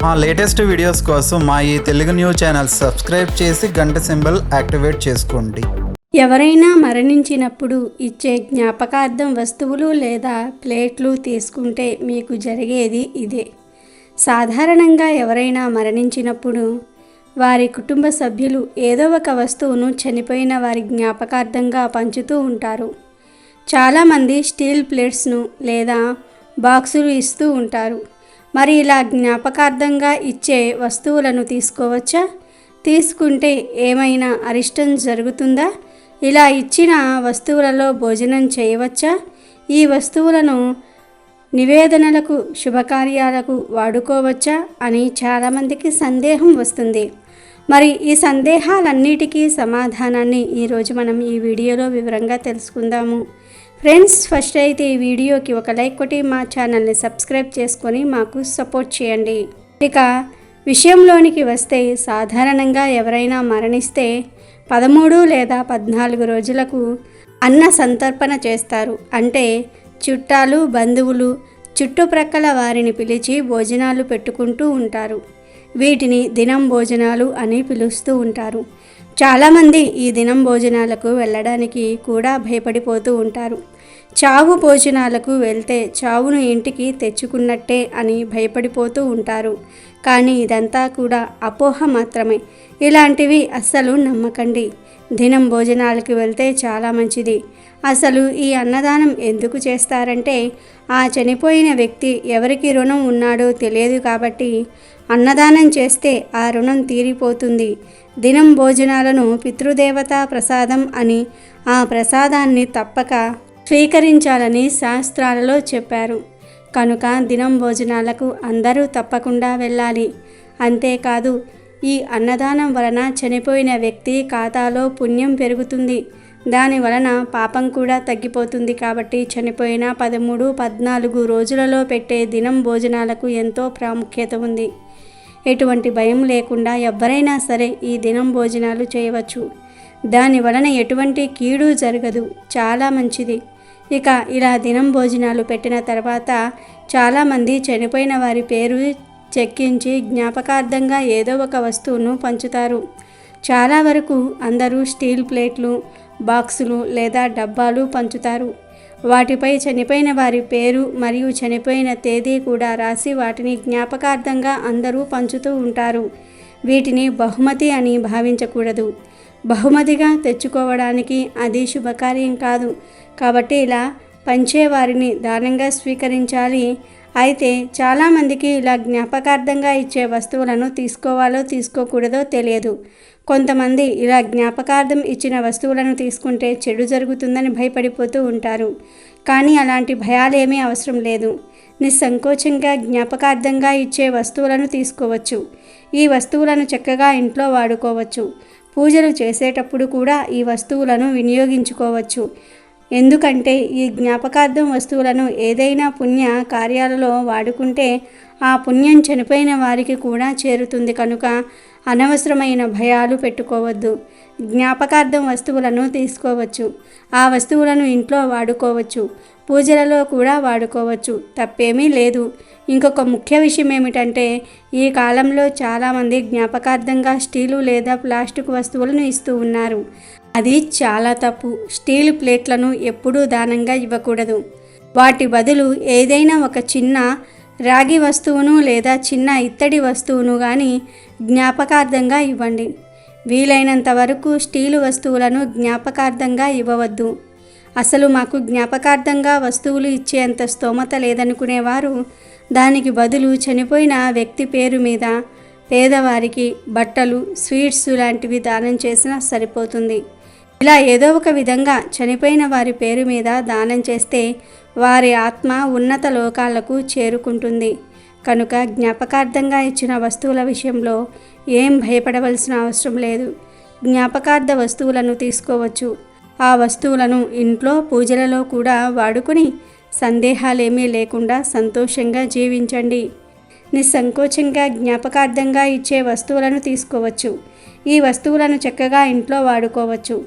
మా latest videos కోసం మా ఈ తెలుగు న్యూస్ ఛానల్ సబ్స్క్రైబ్ చేసి గంట సింబల్ యాక్టివేట్ చేసుకోండి. ఎవరైనా మరణించినప్పుడు ఇచ్చే జ్ఞాపకార్థం వస్తువులు లేదా ప్లేట్లు తీసుకుంటే మీకు జరిగేది ఇదే. సాధారణంగా ఎవరైనా మరణించినప్పుడు వారి కుటుంబ సభ్యులు ఏదో ఒక వస్తువును చనిపోయిన వారి జ్ఞాపకార్థంగా పంచుతూ ఉంటారు. చాలామంది స్టీల్ ప్లేట్స్ను లేదా బాక్సులు ఇస్తూ ఉంటారు. మరి ఇలా జ్ఞాపకార్థంగా ఇచ్చే వస్తువులను తీసుకోవచ్చా? తీసుకుంటే ఏమైనా అరిష్టం జరుగుతుందా? ఇలా ఇచ్చిన వస్తువులలో భోజనం చేయవచ్చా? ఈ వస్తువులను నివేదనలకు, శుభకార్యాలకు వాడుకోవచ్చా అని చాలామందికి సందేహం వస్తుంది. మరి ఈ సందేహాలన్నిటికీ సమాధానాన్ని ఈరోజు మనం ఈ వీడియోలో వివరంగా తెలుసుకుందాము. ఫ్రెండ్స్, ఫస్ట్ అయితే ఈ వీడియోకి ఒక లైక్ కొట్టి మా ఛానల్ని సబ్స్క్రైబ్ చేసుకొని మాకు సపోర్ట్ చేయండి. ఇక విషయంలోనికి వస్తే, సాధారణంగా ఎవరైనా మరణిస్తే 13 లేదా 14 రోజులకు అన్న సంతర్పణ చేస్తారు. అంటే చుట్టాలు, బంధువులు, చుట్టుప్రక్కల వారిని పిలిచి భోజనాలు పెట్టుకుంటూ ఉంటారు. వీటిని దినం భోజనాలు అని పిలుస్తూ ఉంటారు. చాలామంది ఈ దినం భోజనాలకు వెళ్ళడానికి కూడా భయపడిపోతూ ఉంటారు. చావు భోజనాలకు వెళ్తే చావును ఇంటికి తెచ్చుకున్నట్టే అని భయపడిపోతూ ఉంటారు. కానీ ఇదంతా కూడా అపోహ మాత్రమే. ఇలాంటివి అస్సలు నమ్మకండి. దినం భోజనాలకు వెళ్తే చాలా మంచిది. అసలు ఈ అన్నదానం ఎందుకు చేస్తారంటే, ఆ చనిపోయిన వ్యక్తి ఎవరికి రుణం ఉన్నాడో తెలియదు కాబట్టి అన్నదానం చేస్తే ఆ రుణం తీరిపోతుంది. దినం భోజనాలను పితృదేవతా ప్రసాదం అని, ఆ ప్రసాదాన్ని తప్పక స్వీకరించాలని శాస్త్రాలలో చెప్పారు. కనుక దినం భోజనాలకు అందరూ తప్పకుండా వెళ్ళాలి. అంతేకాదు, ఈ అన్నదానం వలన చనిపోయిన వ్యక్తి ఖాతాలో పుణ్యం పెరుగుతుంది. దాని వలన పాపం కూడా తగ్గిపోతుంది. కాబట్టి చనిపోయిన 13, 14 రోజులలో పెట్టే దినం భోజనాలకు ఎంతో ప్రాముఖ్యత ఉంది. ఎటువంటి భయం లేకుండా ఎవరైనా సరే ఈ దినం భోజనాలు చేయవచ్చు. దాని వలన ఎటువంటి కీడు జరగదు. చాలా మంచిది. ఇక ఇలా దినం భోజనాలు పెట్టిన తర్వాత చాలామంది చనిపోయిన వారి పేరు చెక్కించి జ్ఞాపకార్థంగా ఏదో ఒక వస్తువును పంచుతారు. చాలా వరకు అందరూ స్టీల్ ప్లేట్లు, బాక్సులు లేదా డబ్బాలు పంచుతారు. వాటిపై చనిపోయిన వారి పేరు మరియు చనిపోయిన తేదీ కూడా రాసి వాటిని జ్ఞాపకార్థంగా అందరూ పంచుతూ ఉంటారు. వీటిని బహుమతి అని భావించకూడదు. బహుమతిగా తెచ్చుకోవడానికి అది శుభకార్యం కాదు. కాబట్టి ఇలా పంచేవారిని దానంగా స్వీకరించాలి. అయితే చాలామందికి ఇలా జ్ఞాపకార్థంగా ఇచ్చే వస్తువులను తీసుకోవాలో తీసుకోకూడదో తెలియదు. కొంతమంది ఇలా జ్ఞాపకార్థం ఇచ్చిన వస్తువులను తీసుకుంటే చెడు జరుగుతుందని భయపడిపోతూ ఉంటారు. కానీ అలాంటి భయాలేమీ అవసరం లేదు. నిస్సంకోచంగా జ్ఞాపకార్థంగా ఇచ్చే వస్తువులను తీసుకోవచ్చు. ఈ వస్తువులను చక్కగా ఇంట్లో వాడుకోవచ్చు. పూజలు చేసేటప్పుడు కూడా ఈ వస్తువులను వినియోగించుకోవచ్చు. ఎందుకంటే ఈ జ్ఞాపకార్థం వస్తువులను ఏదైనా పుణ్య కార్యాలలో వాడుకుంటే ఆ పుణ్యం చనిపోయిన వారికి కూడా చేరుతుంది. కనుక అనవసరమైన భయాలు పెట్టుకోవద్దు. జ్ఞాపకార్థం వస్తువులను తీసుకోవచ్చు. ఆ వస్తువులను ఇంట్లో వాడుకోవచ్చు. పూజలలో కూడా వాడుకోవచ్చు. తప్పేమీ లేదు. ఇంకొక ముఖ్య విషయం ఏమిటంటే, ఈ కాలంలో చాలామంది జ్ఞాపకార్థంగా స్టీలు లేదా ప్లాస్టిక్ వస్తువులను ఇస్తూ ఉన్నారు. అది చాలా తప్పు. స్టీల్ ప్లేట్లను ఎప్పుడూ దానంగా ఇవ్వకూడదు. వాటి బదులు ఏదైనా ఒక చిన్న రాగి వస్తువును లేదా చిన్న ఇత్తడి వస్తువును కానీ జ్ఞాపకార్థంగా ఇవ్వండి. వీలైనంత వరకు స్టీలు వస్తువులను జ్ఞాపకార్థంగా ఇవ్వవద్దు. అసలు మాకు జ్ఞాపకార్థంగా వస్తువులు ఇచ్చేంత స్తోమత లేదనుకునేవారు దానికి బదులు చనిపోయిన వ్యక్తి పేరు మీద పేదవారికి బట్టలు, స్వీట్స్ లాంటివి దానం చేసినా సరిపోతుంది. ఇలా ఏదో ఒక విధంగా చనిపోయిన వారి పేరు మీద దానం చేస్తే వారి ఆత్మ ఉన్నత లోకాలకు చేరుకుంటుంది. కనుక జ్ఞాపకార్థంగా ఇచ్చిన వస్తువుల విషయంలో ఏం భయపడవలసిన అవసరం లేదు. జ్ఞాపకార్థ వస్తువులను తీసుకోవచ్చు. ఆ వస్తువులను ఇంట్లో పూజలలో కూడా వాడుకొని సందేహాలేమీ లేకుండా సంతోషంగా జీవించండి. నిస్సంకోచంగా జ్ఞాపకార్థంగా ఇచ్చే వస్తువులను తీసుకోవచ్చు. ఈ వస్తువులను చక్కగా ఇంట్లో వాడుకోవచ్చు.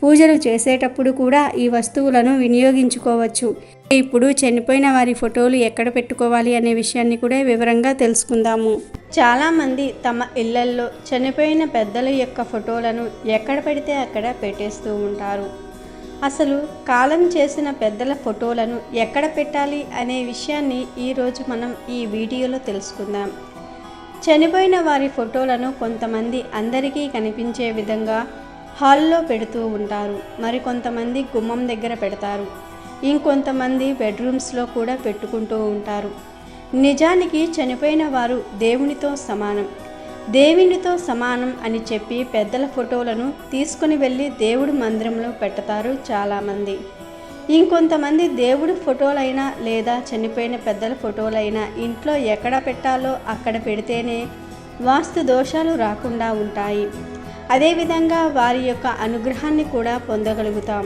పూజలు చేసేటప్పుడు కూడా ఈ వస్తువులను వినియోగించుకోవచ్చు. ఇప్పుడు చనిపోయిన వారి ఫోటోలు ఎక్కడ పెట్టుకోవాలి అనే విషయాన్ని కూడా వివరంగా తెలుసుకుందాము. చాలామంది తమ ఇళ్లల్లో చనిపోయిన పెద్దల యొక్క ఫోటోలను ఎక్కడ పెడితే అక్కడ పెట్టేస్తూ ఉంటారు. అసలు కాలం చేసిన పెద్దల ఫోటోలను ఎక్కడ పెట్టాలి అనే విషయాన్ని ఈరోజు మనం ఈ వీడియోలో తెలుసుకుందాం. చనిపోయిన వారి ఫోటోలను కొంతమంది అందరికీ కనిపించే విధంగా హాల్లో పెడుతూ ఉంటారు. మరికొంతమంది గుమ్మం దగ్గర పెడతారు. ఇంకొంతమంది బెడ్రూమ్స్లో కూడా పెట్టుకుంటూ ఉంటారు. నిజానికి చనిపోయిన వారు దేవునితో సమానం, దేవునితో సమానం అని చెప్పి పెద్దల ఫోటోలను తీసుకుని వెళ్ళి దేవుడి మందిరంలో పెడతారు చాలామంది. ఇంకొంతమంది దేవుడి ఫోటోలైనా లేదా చనిపోయిన పెద్దల ఫోటోలైనా ఇంట్లో ఎక్కడ పెట్టాలో అక్కడ పెడితేనే వాస్తు దోషాలు రాకుండా ఉంటాయి. అదేవిధంగా వారి యొక్క అనుగ్రహాన్ని కూడా పొందగలుగుతాం.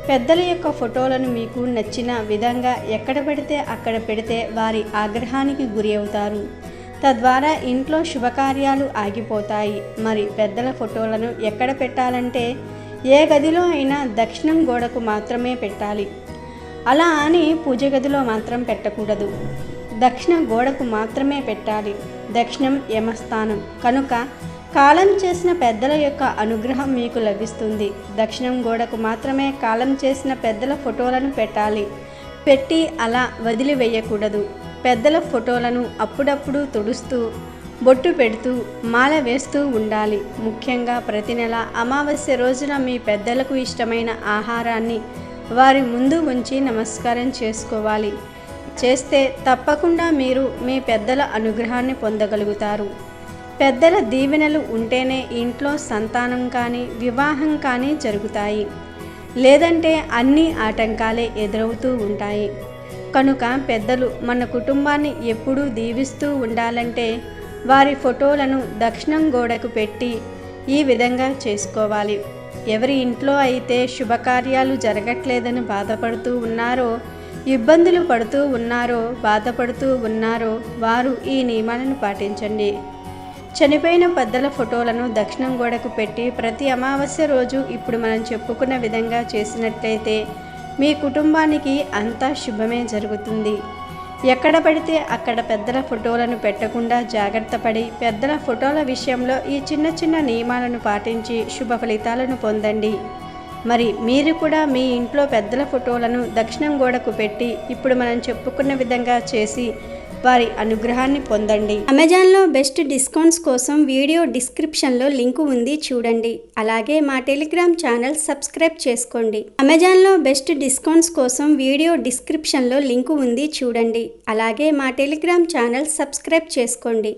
పెద్దల యొక్క ఫోటోలను మీకు నచ్చిన విధంగా ఎక్కడ పెడితే అక్కడ పెడితే వారి ఆగ్రహానికి గురి అవుతారు. తద్వారా ఇంట్లో శుభకార్యాలు ఆగిపోతాయి. మరి పెద్దల ఫోటోలను ఎక్కడ పెట్టాలంటే ఏ గదిలో అయినా దక్షిణం గోడకు మాత్రమే పెట్టాలి. అలా అని పూజ గదిలో మాత్రం పెట్టకూడదు. దక్షిణ గోడకు మాత్రమే పెట్టాలి. దక్షిణం యమస్థానం కనుక కాలం చేసిన పెద్దల యొక్క అనుగ్రహం మీకు లభిస్తుంది. దక్షిణం గోడకు మాత్రమే కాలం చేసిన పెద్దల ఫోటోలను పెట్టాలి. పెట్టి అలా వదిలివేయకూడదు. పెద్దల ఫోటోలను అప్పుడప్పుడు తుడుస్తూ బొట్టు పెడుతూ మాల వేస్తూ ఉండాలి. ముఖ్యంగా ప్రతి నెల అమావాస్య రోజున మీ పెద్దలకు ఇష్టమైన ఆహారాన్ని వారి ముందు ఉంచి నమస్కారం చేసుకోవాలి. చేస్తే తప్పకుండా మీరు మీ పెద్దల అనుగ్రహాన్ని పొందగలుగుతారు. పెద్దల దీవెనలు ఉంటేనే ఇంట్లో సంతానం కానీ వివాహం కానీ జరుగుతాయి. లేదంటే అన్ని ఆటంకాలే ఎదురవుతూ ఉంటాయి. కనుక పెద్దలు మన కుటుంబాన్ని ఎప్పుడూ దీవిస్తూ ఉండాలంటే వారి ఫోటోలను దక్షిణం గోడకు పెట్టి ఈ విధంగా చేసుకోవాలి. ఎవరి ఇంట్లో అయితే శుభకార్యాలు జరగట్లేదని బాధపడుతూ ఉన్నారో, ఇబ్బందులు పడుతూ ఉన్నారో, బాధపడుతూ ఉన్నారో వారు ఈ నియమాలను పాటించండి. చనిపోయిన పెద్దల ఫోటోలను దక్షిణం గోడకు పెట్టి ప్రతి అమావాస్య రోజు ఇప్పుడు మనం చెప్పుకున్న విధంగా చేసినట్లయితే మీ కుటుంబానికి అంతా శుభమే జరుగుతుంది. ఎక్కడ పడితే అక్కడ పెద్దల ఫోటోలను పెట్టకుండా జాగ్రత్త పడి పెద్దల ఫోటోల విషయంలో ఈ చిన్న చిన్న నియమాలను పాటించి శుభ ఫలితాలను పొందండి. మరి మీరు కూడా మీ ఇంట్లో పెద్దల ఫోటోలను దక్షిణం గోడకు పెట్టి ఇప్పుడు మనం చెప్పుకున్న విధంగా చేసి వారి అనుగ్రహాన్ని పొందండి. అమెజాన్లో బెస్ట్ డిస్కౌంట్స్ కోసం వీడియో డిస్క్రిప్షన్లో లింకు ఉంది చూడండి. అలాగే మా టెలిగ్రామ్ ఛానల్ సబ్స్క్రైబ్ చేసుకోండి. అమెజాన్లో బెస్ట్ డిస్కౌంట్స్ కోసం వీడియో డిస్క్రిప్షన్లో లింకు ఉంది చూడండి. అలాగే మా టెలిగ్రామ్ ఛానల్ సబ్స్క్రైబ్ చేసుకోండి.